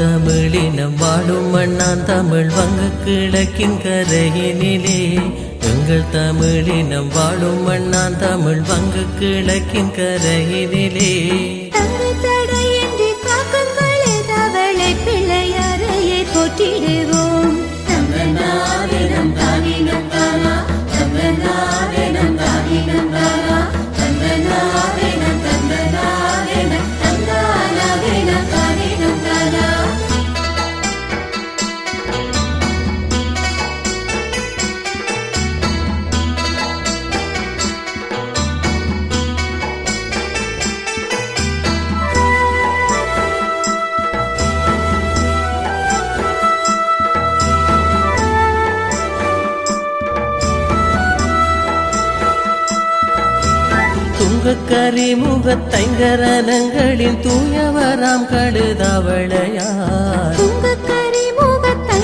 தமிழினம் வாழும் மண்ணான் தமிழ் வங்க கிழக்கின் கரையினிலே எங்கள் தமிழினம் வாழும் மண்ணான் தமிழ் வங்க கிழக்கின் கரையினிலே போற்றிடுவோம் தங்கநாதனம் தானினம் தானா தங்கநாதனம் தானினம் தானா தங்கநாதனம் தங்கநாதனம் தங்கநாதனம் தானினம் தானா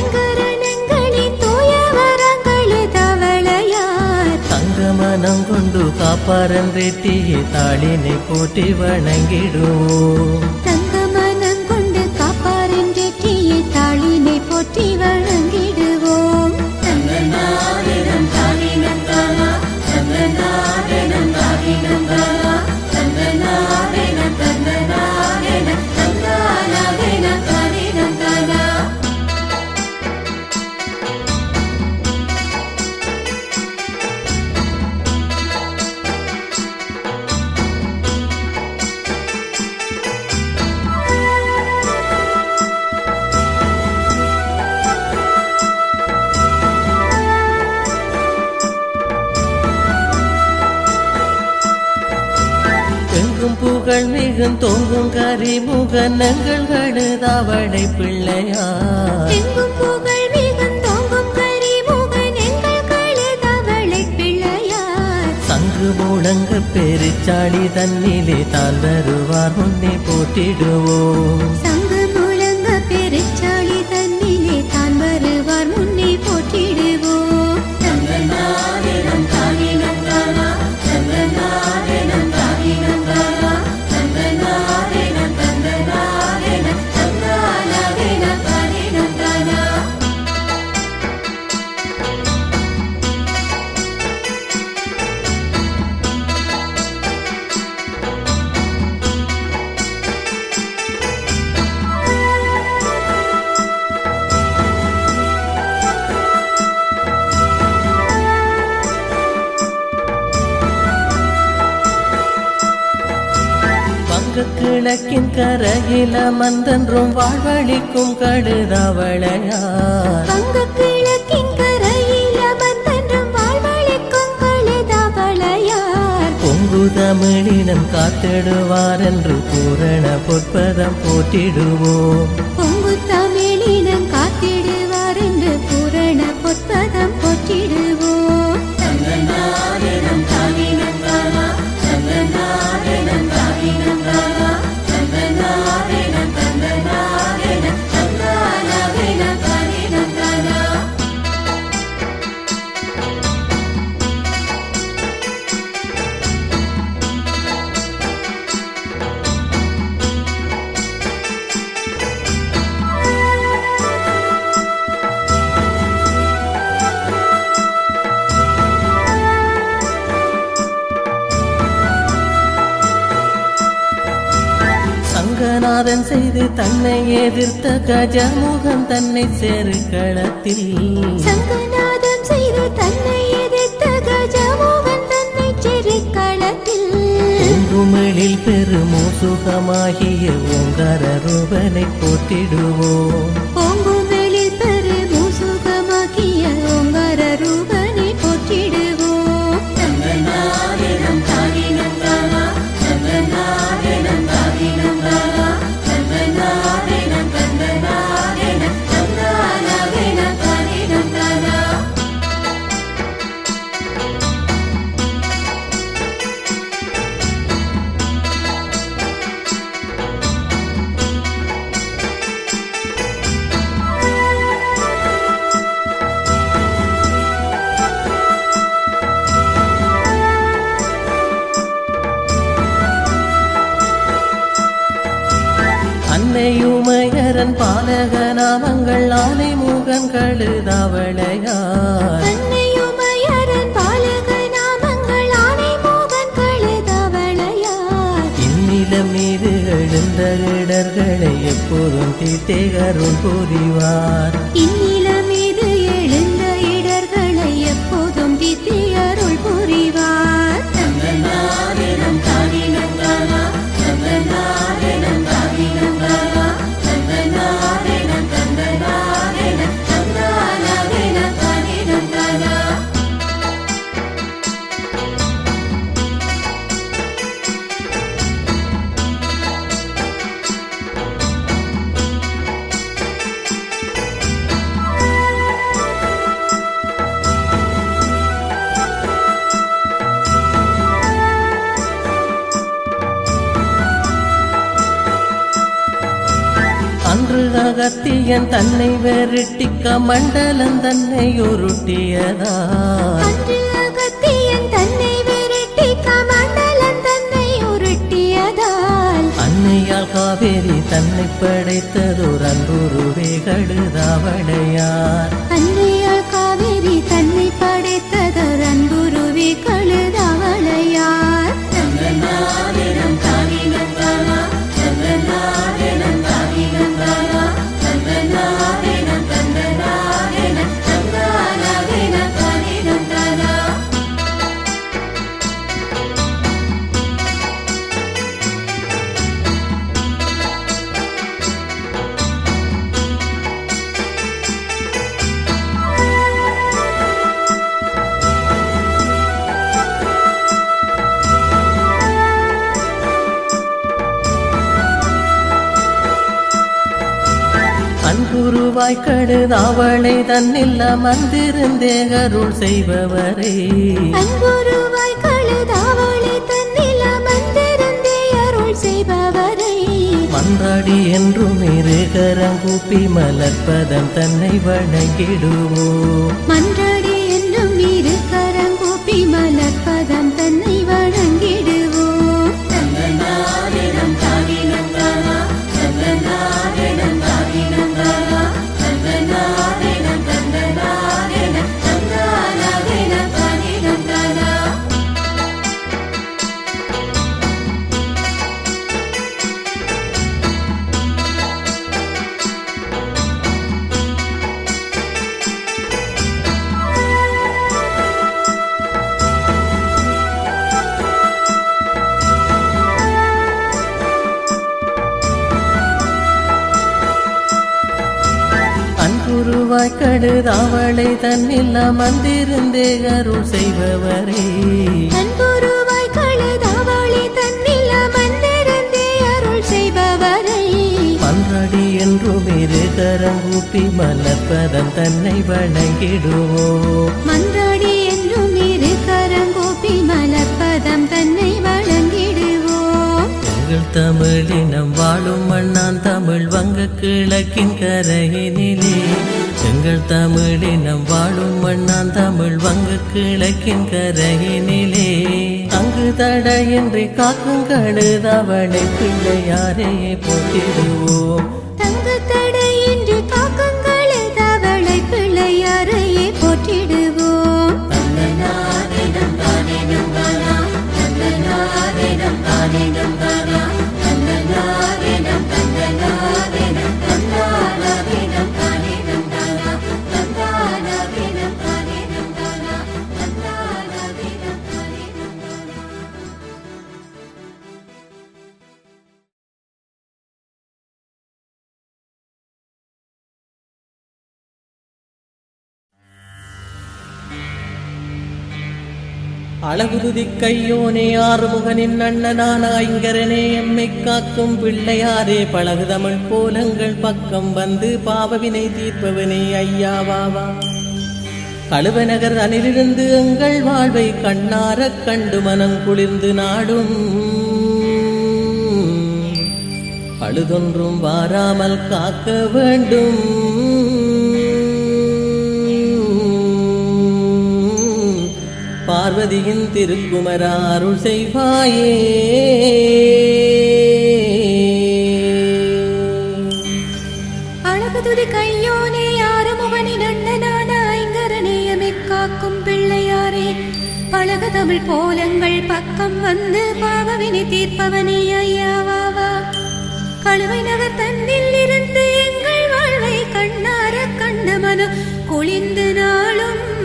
கரிமுகத்தைங்கரனங்களின் தூயவராம் கழுதவளையார் தங்கமனம் கொண்டு காப்பாரன் ரெட்டியை தாளினை போட்டி வணங்கிடுவோம் தங்கமனம் கொண்டு காப்பாரன் ரெட்டியை தாளினை போட்டி வணங்கிடுவோம் தங்கநாதனம் தானினம் தானா தங்கநாதனம் தானினம் தானா தங்கநாதனம் தங்கநாதனம் தங்கநாதனம் தானினம் தானா புகழ் மிகும் தொங்கும் கரிமுகனங்கள் கழுதவளை பிள்ளையார் புகழ் மிகும் தொங்கும் கரிமுகனங்கள் கழுதவளை பிள்ளையார் சங்கு முழங்க பெருச்சாடி தன்னிலே தான் வருவார் முன்னே போட்டிடுவோம் சங்கு முழங்க பெருச்சாடி தன்னிலே தான் வருவார் முன்னே போட்டிடுவோம் தங்கநாதனம் தானினம் தானா தங்கநாதனம் தானினம் தானா தங்கநாதனம் தங்கநாதனம் தங்கநாதனம் தானினம் தானா கிழக்கின் கரையில மந்தன்றும் வாழ்வழிக்கும் கழுதவளையார் கிழக்கின் கரையில மந்தன்றும் வாழ்வழிக்கும் கழுதவளையார் பொங்கு தமிழினம் காத்திடுவார் என்று பூரண பொற்பதம் போட்டிடுவோம் பொங்கு தமிழினம் காத்திடுவார் என்று பூரண பொற்பதம் போட்டிடுவோம் தங்கநாதனம் தானினம் தானா தங்கநாதனம் தானினம் தானா தங்கநாதனம் தங்கநாதனம் தங்கநாதனம் தானினம் தானா சங்கநாதன் செய்து தன்னை எதிர்த்த கஜமுகம் தன்னை செருக்களத்தில் சங்கநாதம் செய்து தன்னை எதிர்த்த கஜமுகன் தன்னை செருக்களத்தில் குங்குமலில் பெருமூசுகமாகிய ஓங்கார ரூபனை போட்டிடுவோம் பூங்குமலில் பெருமூசுகமாகிய ஓங்கார ரூபனை போற்றிடுவோம் தங்கநாதனம் தானினம் தானா தங்கநாதனம் தானினம் தானா தங்கநாதனம் தங்கநாதனம் தங்கநாதனம் தானினம் தானா அன்னையுமையரன் பாலக நாமங்கள் ஆனை மூகன் கழுதவளையார் அன்னையுமையரன் பாலக நாமங்கள் ஆனை மூகன் கழுதவளையார் இந்நிலம் மீது எழுந்த இடர்களை எப்போதும் தீர்த்தேகரும் புரிவார் இந்நிலம் மீது எழுந்த இடர்களை எப்போதும் தீர்த்தி அருள் புரிவார் தங்கநாதனம் தானினம் தானா தங்கநாதனம் தானினம் தானா தங்கநாதனம் தங்கநாதனம் தங்கநாதனம் தானினம் தானா அன்று அகத்தியன் தன்னை வெருட்டிக்க மண்டலம் தன்னை உருட்டியதார் அன்று அகத்தியன் தன்னை விரட்டி கமண்டலம் தன்னை உருட்டியதால் அன்னையால் காவேரி தன்னை படைத்ததோர் அன்புருவே கழுதவளையார் அன்னையால் காவேரி தன்னை படைத்ததர் அன்புருவி கழுதவளையார் தங்கநாதனம் தானினம் தானா தங்கநாதனம் தானினம் தானா தங்கநாதனம் தங்கநாதனம் தங்கநாதனம் தானினம் தானா அன்புருவாய் கழுதவளை தன்னில் அமர்ந்திருந்தேகருள் செய்பவரே அன்புருவாய் கழுதவளை தன்னில் அமர்ந்திருந்தே அருள் செய்பவரை மன்றாடி என்றும் இருகரங்கூப்பி மலர்ப்பதம் தன்னை வணங்கிடுவோம் மன்றாடி என்னும் இரு கரங்கூப்பி மலர்ப்பதம் தன்னை வணங்கிடுவோம் தங்கநாதனம் தானினம் தானா தங்கநாதனம் தானினம் தானா தங்கநாதனம் தங்கநாதனம் தங்கநாதனம் தானினம் தானா அன்புருவாய் கழுதவளை தன்னில் அமர்ந்திருந்தேகருள் செய்பவரே அன்புருவாய் கழுதவளை தன்னில் அமர்ந்திருந்தே அருள் செய்பவரை மன்றாடி என்றும் இருகரங்கூப்பி மலர்ப்பதம் தன்னை வணங்கிடுவோம் மன்றாடி என்றும் இரு கரங்கூப்பி மலர்ப்பதம் தன்னை வணங்கிடுவோம் எங்கள் தமிழினம் வாழும் மண்ணான் தமிழ் வங்க கிழக்கின் கரையினிலே எங்கள் தமிழினம் வாழும் மண்ணான் தமிழ் வங்க கிழக்கின் கரையினிலே அங்கு தடையின்றி காக்கும் கழுதவளை பிள்ளையாரையே போற்றிடுவோம் தங்கு தடையின்றி காக்கும் கழுதவளை பிள்ளையாரையே போற்றிடுவோம் தங்கநாதனம் தானினம் தானா தங்கநாதனம் தானினம் தானா தங்கநாதனம் தங்கநாதனம் தங்கநாதனம் தானினம் தானா தங்கநாதனம் தானினம் தானா தங்கநாதனம் தானினம் தானா அழகுருதி கையோனே ஆறுமுகனின் அண்ணனான ஐங்கரனே எம்மை காக்கும் பிள்ளையாரே பழகு தமிழ் போலங்கள் பக்கம் வந்து பாவவினை தீர்ப்பவனே ஐயாவாவா கழுவநகர் அணிலிருந்து எங்கள் வாழ்வை கண்ணாரக் கண்டு மனம் குளிர்ந்து நாடும் பழுதொன்றும் வாராமல் காக்க வேண்டும் பார்வதியின் திருக்குமரா அருள் செய்வாயே பழக தமிழ் கோலங்கள் பக்கம் வந்து பாவவினை தீர்ப்பவனே ஐயாவாவா. கழுவை நகர் தன்னில் இருந்து எங்கள் வாழ்வை கண்ணார கண்ட மனம் குளிந்து நாளும்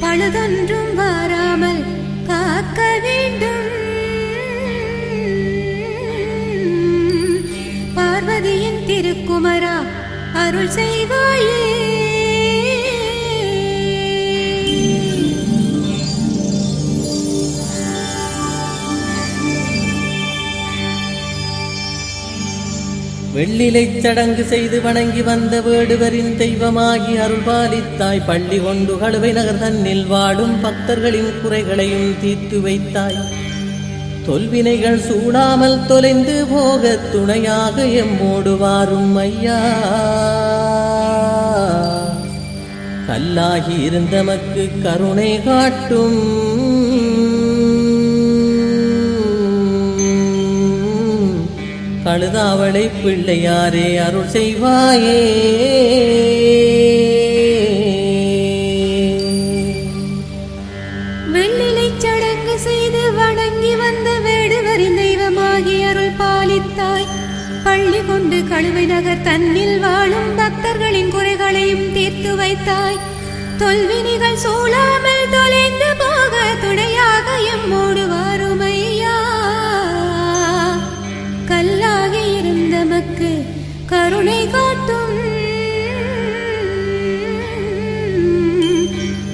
பழுதொன்றும் வாராமல் காக்க வேண்டும். பார்வதியின் திருக்குமரா அருள் செய்வாயே. வெள்ளிலைச் சடங்கு செய்து வணங்கி வந்த வேடுவரின் தெய்வமாகி அருள்பாலித்தாய். பள்ளி கொண்டு கழுவை நகர் தன்னில் வாடும் பக்தர்களின் குறைகளையும் தீர்த்து வைத்தாய். தொல்வினைகள் சூடாமல் தொலைந்து போக துணையாக எம்மோடு வாரும் ஐயா. கல்லாகி இருந்தமக்கு கருணை காட்டும். கழுதாவளை பிள்ளையாரே அருள் செய்வாயே. வெள்ளிலை சடங்கு செய்து வணங்கி வந்த வேடுவரின் தெய்வமாகி அருள் பாலித்தாய். பள்ளி கொண்டு கழுவை நகர் தன்னில் வாழும் பக்தர்களின் குறைகளையும் தீர்த்து வைத்தாய். தொல்வினிகள் சூழாமல் தொலைந்து போக துணையாக எம்மோடு வாருமையா. கல்லாகி இருந்தமக்கு கருணை காட்டும்.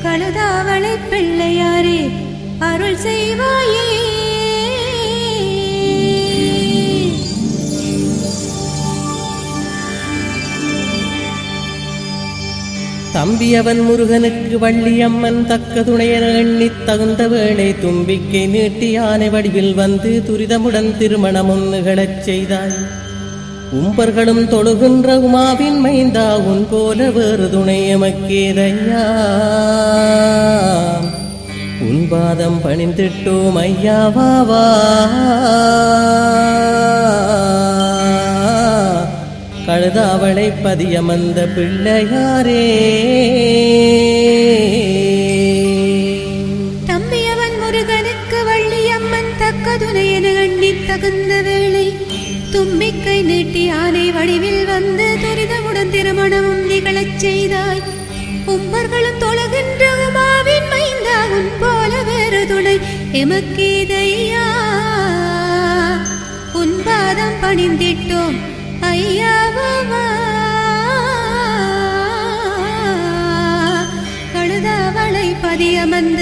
கழுதாவளை பிள்ளையாரே அருள் செய்வாயே. தம்பியவன் முருகனுக்கு வள்ளியம்மன் தக்க துணையென எண்ணித் தகுந்த வேளை தும்பிக்கை நீட்டி யானை வடிவில் வந்து துரிதமுடன் திருமணமும் நிகழச் செய்தாய். உம்பர்களும் தொழுகின்ற உமாவின் மைந்தா உன் போல வேறு துணை எமக்கேதையா. உன் பாதம் பணிந்திட்டோம் ஐயாவாவா. கழுதாவளை பதியமந்த பிள்ளையாரே. தம்பியவன் முருகனுக்கு வள்ளியம்மன் தக்க துணையென எண்ணித் தகுந்த வேளை தும்பிக்கை நீட்டி ஆனை வடிவில் வந்து துரிதமுடன் திருமணமும் நிகழச் செய்தாய். உம்பர்களும் தொழுகின்ற உமாவின் மைந்தா உன் போல வேறு துணை எமக்கேதையா. உன் பாதம் பணிந்திட்டோம் ஐயாவாவா. கழுதாவளை பதியமந்த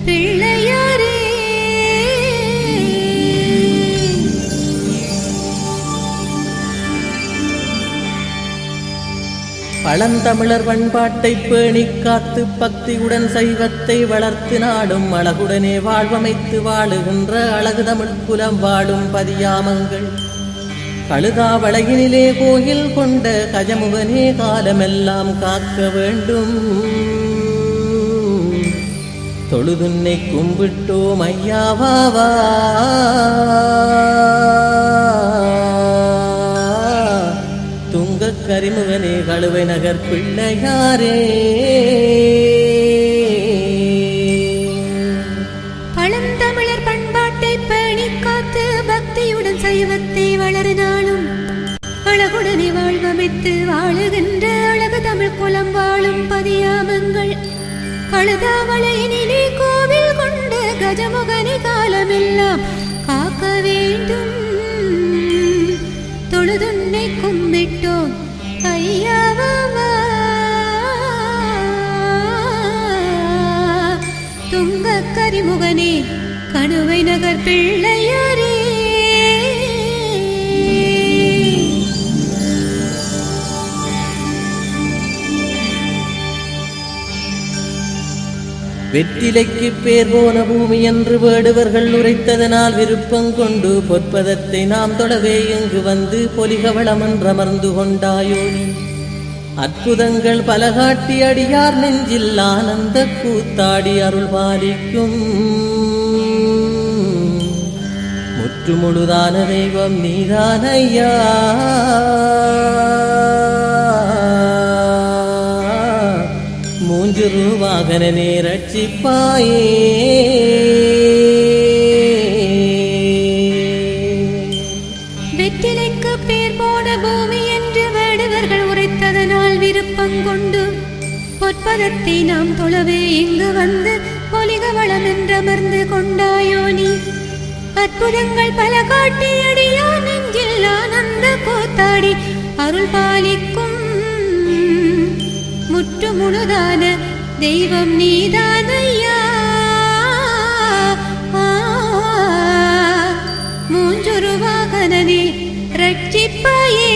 பிள்ளையாரே. பழந்தமிழர் பண்பாட்டை பேணிக் காத்து பக்தியுடன் சைவத்தை வளர்த்து நாடும் அழகுடனே வாழ்வமைத்து வாழுகின்ற அழகு தமிழ் குலம் வாடும் பதியாமங்கள். கழுதாவளையினிலே கோயில் கொண்ட கஜமுகனே காலமெல்லாம் காக்க வேண்டும். தொழுதுன்னை கும்பிட்டோம் ஐயாவாவா. துங்கக் கரிமுகனே கழுவை நகர் பிள்ளையாரே. பழந்தமிழர் பண்பாட்டை பேணிக் காத்து பக்தியுடன் சைவத்தை வளரினாலும் அழகுடனே வாழ்வமைத்து வாழுகின்ற அழகு தமிழ் குலம் வாழும் பதியாமங்கள். கழுதாவளையினிலே கோவில் கொண்டு கஜமுகனி காலமெல்லாம் காக்க வேண்டும். தொழுதுன்னை கும்பிட்டோம் ஐயாவாவா. துங்கக் கரிமுகனே கணுவை நகர் பிள்ளையாரே. வெற்றிலைக்கு பேர் போன பூமி என்று வேடுவர்கள் உரைத்ததனால் விருப்பம் கொண்டு பொற்பதத்தை நாம் தொடவே இங்கு வந்து பொலிகவளம் என்றமர்ந்து கொண்டாயோ. அற்புதங்கள் பல காட்டி அடியார் நெஞ்சில் ஆனந்த கூத்தாடி அருள் பாலிக்கும். முற்றுமுழுதான தெய்வம் நீதானையா. மூஞ்சுரு வாகனனே ரட்சிப்பாயே. வெற்றிலைக்கு பேர் போன பூமி என்று வேடுவர்கள் உரைத்ததனால் விருப்பங்கொண்டு பொற்பதத்தை நாம் தொழவே இங்கு வந்து பொலிக வளம் என்றமர்ந்து கொண்டாயோ நீ. அற்புதங்கள் பல காட்டி அடியா நெஞ்சில் ஆனந்த கூத்தாடி அருள் பாலிக்கும் முற்று முழுதான தெய்வம் நீதானையா. மூஞ்சுரு வாகனனே ரட்சிப்பாயே.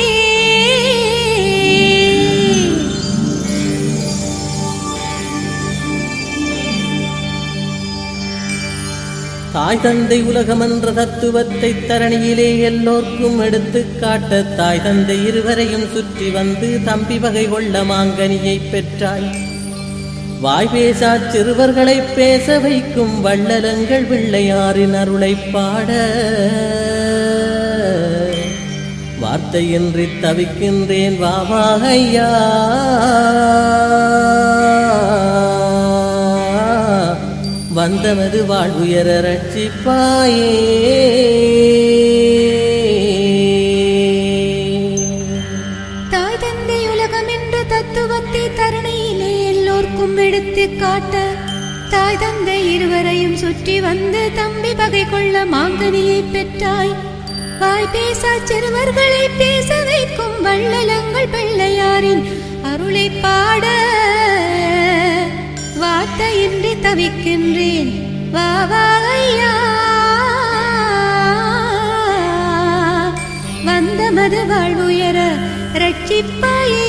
தாய் தந்தை உலகமென்ற தத்துவத்தை தரணியிலே எல்லோர்க்கும் எடுத்து காட்ட தாய் தந்தை இருவரையும் சுற்றி வந்து தம்பி வகை கொள்ள மாங்கனியை பெற்றாய். வாய் பேசா சிறுவர்களை பேச வைக்கும் வள்ளலங்கள் பிள்ளையாரின் அருளை பாட வார்த்தையின்றி தவிக்கின்றேன் வாவாகையா. வந்தமது வாழ்வுயர ரட்சிப்பாயே. தாய் தந்தை உலகம் என்ற தத்துவத்தை தரணியிலே எல்லோர்க்கும் எடுத்து காட்ட தாய் தந்தை இருவரையும் சுற்றி வந்து தம்பி பகை கொள்ள மாங்கனியை பெற்றாய். வாய் பேசா சிறுவர்களை பேச வைக்கும் வள்ளலங்கள் பிள்ளையாரின் அருளை பாட வார்த்தையின்றி தவிக்கின்றேன் வாவாயா. வந்தமது வாழ்வுயர ரட்சிப்பாயே.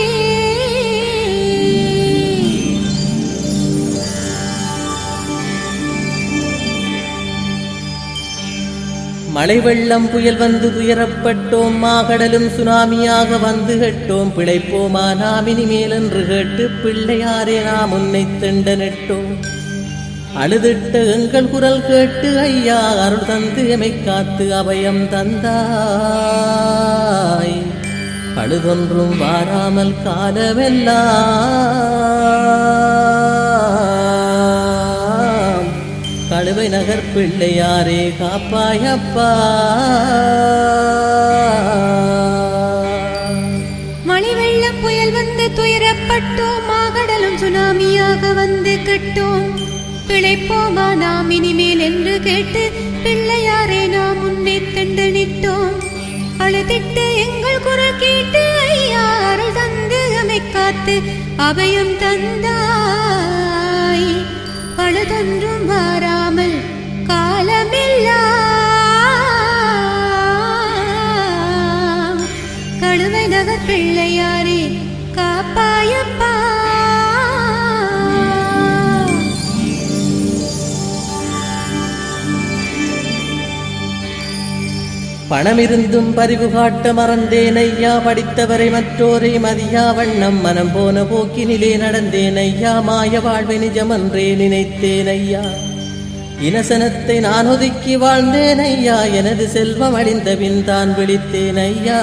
மழை வெள்ளம் புயல் வந்து துயரப்பட்டோம். மாகடலும் சுனாமியாக வந்து கேட்டோம். பிழைப்போமா நாம் இனிமேல் என்று கேட்டு பிள்ளையாரே நாம் உன்னை திண்டனிட்டோம். அழுதிட்ட எங்கள் குரல் கேட்டு ஐயா அருள் தந்து எமை காத்து அபயம் தந்தாய். பழுதொன்றும் வாராமல் காலமெல்லாம் கழுவை நகர் பிள்ளையாரே காப்பாயப்பா. மழை வெள்ளம் புயல் வந்து துயரப்பட்டோம். மாகடலும் சுனாமியாக வந்து கெட்டோம். பிழைப்போமா நாம் இனிமேல் என்று கேட்டு பிள்ளையாரே நாம் உன்னை தண்டனிட்டோம். அழுதிட்டு எங்கள் குரல் கேட்டு ஐயா அருள் தந்து அமை காத்து அபயம் தந்தாய். பழுதொன்றும் வாராமல் காலமெல்லாம் கழுவை நகர் பிள்ளையாரே காப்பாயப்பா. பணமிருந்தும் பரிவு காட்ட மறந்தேன் ஐயா. படித்தவரை மற்றோரை மதியா வண்ணம் மனம் போன போக்கினிலே நடந்தேன் ஐயா. மாய வாழ்வை நிஜமன்றே நினைத்தேன் ஐயா. இனசனத்தை நான் ஒதுக்கி வாழ்ந்தேன் ஐயா. எனது செல்வம் அழிந்த பின் தான் விழித்தேன் ஐயா.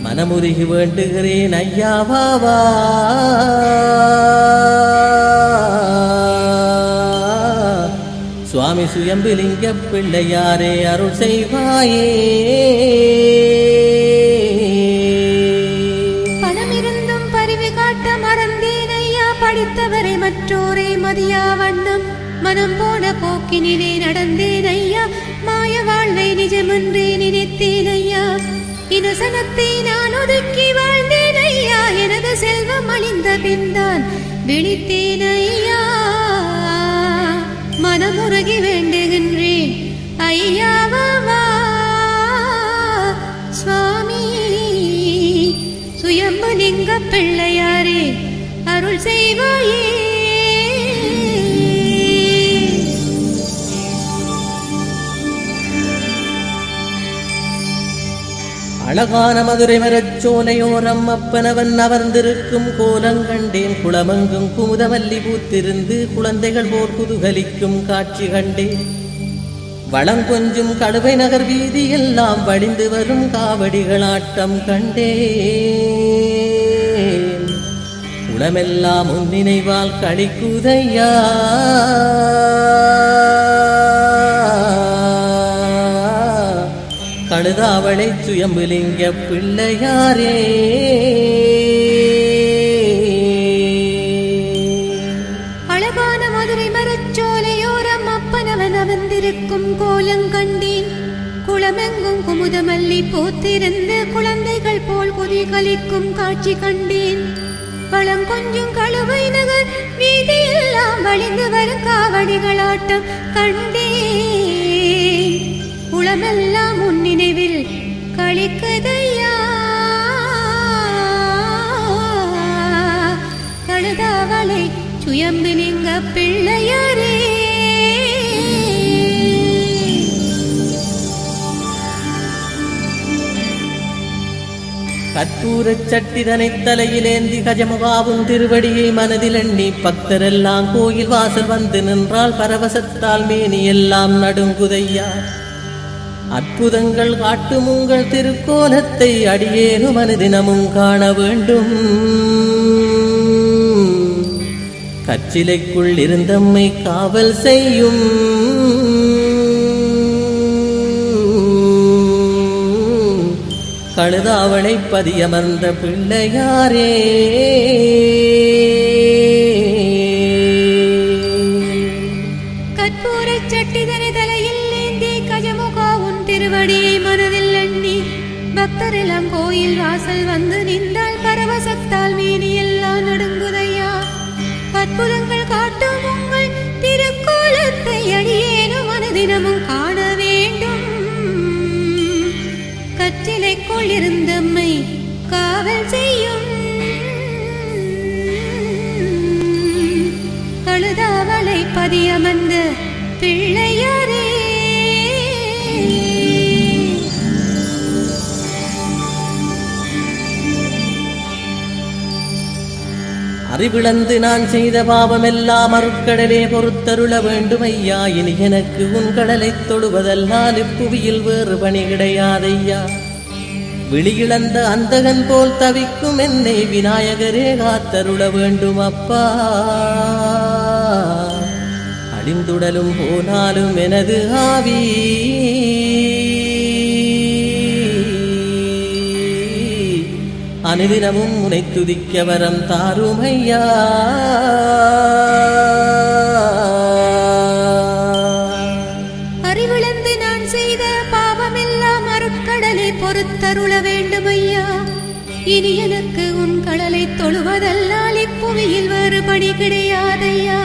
மனமுருகி வேண்டுகிறேன் ஐயா வாவா. சுவாமி சுயம்புலிங்க பிள்ளையாரே அருள் செய்வாயே. பணமிருந்தும் பரிவு காட்ட மறந்தேன் ஐயா. படித்தவரை மற்றோரை மதியா வண்ணம் மனம் போன போக்கினிலே நடந்தேன் ஐயா. மாய வாழ்வை நிஜமன்றே நினைத்தேன் ஐயா. இனசனத்தை நான் ஒதுக்கி வாழ்ந்தேன் ஐயா. எனது செல்வம் அழிந்த பின்தான் விழித்தேன் ஐயா. மனமுருகி வேண்டுகின்றேன் ஐயாவா. சுவாமி சுயம்புலிங்க பிள்ளையாரே அருள் செய்வாயே. அழகான மதுரை மரச்சோலையோரம் அப்பனவன் அமர்ந்திருக்கும் கோலங்கண்டேன். குளமெங்கும் குமுதமல்லி பூத்திருந்து குழந்தைகள் போர் குதுகலிக்கும் காட்சி கண்டேன். வளங்கொஞ்சும் கழுவை நகர் வீதி எல்லாம் வழிந்து வரும் காவடிகளாட்டம் கண்டேன். குணமெல்லாம் உன் நினைவால் களிக்குதையா. கழுதாவளை சுயம்புலிங்க பிள்ளையாரே, அழகான மதுரை மரச்சோலையோரம் அப்பனவன் அவந்திருக்கும் கோலங்கண்டேன். குளமெங்கும் குமுதமல்லி பூத்திருந்த குழந்தைகள் போல் குதிகளிக்கும் காட்சி கண்டேன். வளம் கொஞ்சம் கழுவை நகர் வீதியெல்லாம் வழிந்து வரும் காவடிகளாட்டம் கண்டேன். உளமெல்லாம் உன் நினைவில் களிக்குதையா. கழுதாவளை சுயம்புலிங்க பிள்ளையாரே, கற்பூரச் சட்டிதனை தலையிலேந்தி கஜமுகாவும் திருவடியை மனதில் எண்ணி பக்தரெல்லாம் கோயில் வாசல் வந்து நின்றால் பரவசத்தால் மேனி எல்லாம் நடுங்குதையா. அற்புதங்கள் காட்டும் உங்கள் திருக்கோலத்தை அடியேனும் அனுதினமும் காண வேண்டும். கச்சிலைக்குள் இருந்தம்மை காவல் செய்யும் கழுதாவளை பதியமர்ந்த பிள்ளையாரே, கற்பூரச் சட்டிதனை தலையில் ஏந்தி கஜமுகா உன் திருவடியை மனதில் எண்ணி பக்தரெல்லாம் கோயில் வாசல் வந்து நின்றால் பரவசத்தால் மேனி எல்லாம் நடுங்குதையா. அற்புதங்கள் காட்டும் உங்கள் திருக்கோலத்தை அடியேனும் அனுதினமும் காண வேண்டும். கச்சிலைக்குள் இருந்தம்மை காவல் செய்யும் கழுதாவளை பதியமர்ந்த பிள்ளையாரே, அறிவிழந்து நான் செய்த பாவமெல்லாம் அருட்கடலே பொறுத்தருள வேண்டும் ஐயா. இனி எனக்கு உன் கடலைத் தொடுவதல்லால் இப்புவியில் வேறு பணி கிடையாதையா. விழியிழந்த அந்தகன் போல் தவிக்கும் என்னை விநாயகரே காத்தருள வேண்டும் அப்பா. அழிந்துடலும் போனாலும் எனது ஆவி அனுதினமும் உனை துதிக்க வரம் தாருமையா. அறிவிழந்து நான் செய்த பாவமெல்லாம் அருட்கடலை பொறுத்தருள வேண்டுமையா. இனி எனக்கு உன் கடலை தொழுவதல்லால் இப்புவியில் வேறு பணி கிடையாதையா.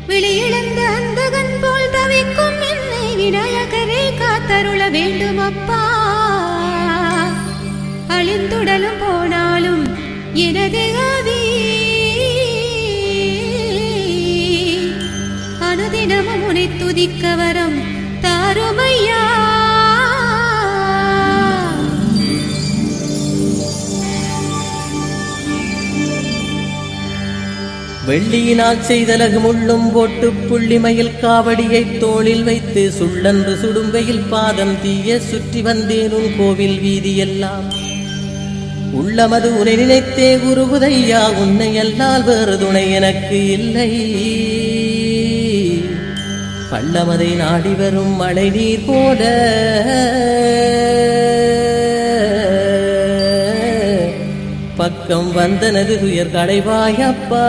விழியிழந்த அந்தகன் போல் தவிக்கும் என்னை விநாயகரே காத்தருள வேண்டும் அப்பா. அழிந்துடலும் போனாலும் எனது ஆவி அனுதினமும் உனை துதிக்க வரம் தாருமையா. வெள்ளியினால் செய்தலகு முள்ளும் போட்டு புள்ளிமயில் காவடியை தோளில் வைத்து சுள்ளன்று சுடும்பையில் பாதம் தீய சுற்றி வந்தேன் உன் கோவில் வீதியெல்லாம். உள்ளமது உனை நினைத்தே குருகுதையா. உன்னை அல்லால் வேறு துணை எனக்கு இல்லை. பள்ளமதை நாடி வரும் மழை நீர் போல பக்கம் வந்தனது துயர் களைவாயப்பா.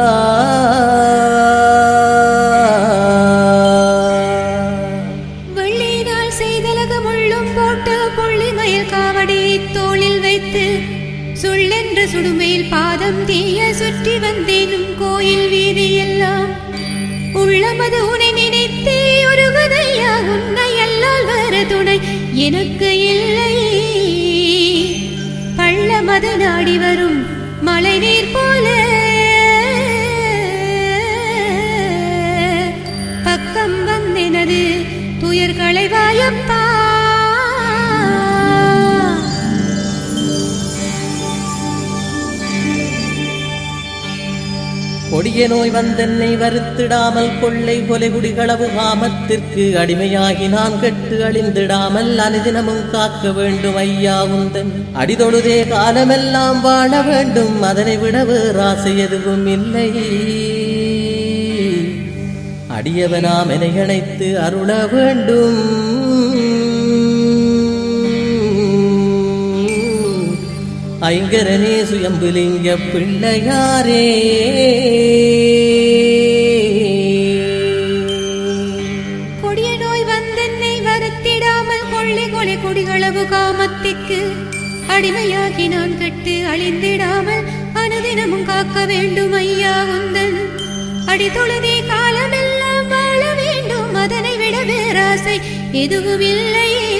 வெள்ளியினால் செய்தலகு முள்ளும் போட்டு புள்ளிமயில் காவடியை தோளில் வைத்து சுள்ளென்று சுடுமையில் பாதம் தீய சுற்றி வந்தேனும் கோயில் வீதியெல்லாம். உள்ளமது உனை நினைத்தே ஒருவதையா. உன்னை அல்லால் வேறு துணை எனக்கு இல்லை. பள்ளமது நாடி வரும் மழை நீர் போல பக்கம் வந்தெனது துயர் களைவாயப்பா. கொடிய நோய் வந்தென்னை வருத்திடாமல் கொள்ளை கொலை குடிகளவு காமத்திற்கு அடிமையாகி நான் கெட்டு அழிந்திடாமல் அனுதினமும் காக்க வேண்டும் ஐயா உந்தன் அடிதொழுதே காலமெல்லாம் வாழ வேண்டும் அதனை விட வேறாசை எதுவும் இல்லை அடியவனாம் என இணைத்து அருள வேண்டும் ஐங்கரனே சுயம்புலிங்க பிள்ளையாரே கொடிய நோய் வந்தென்னை வருத்திடாமல் கொள்ளை கொலை கொடிகளவு காமத்திற்கு அடிமையாகி நான் கெட்டு அழிந்திடாமல் அனுதினமும் காக்க வேண்டும் ஐயா உந்தன் அடிதொழுதே காலமெல்லாம் வாழ வேண்டும் அதனை விட வேறாசை எதுவும் இல்லையே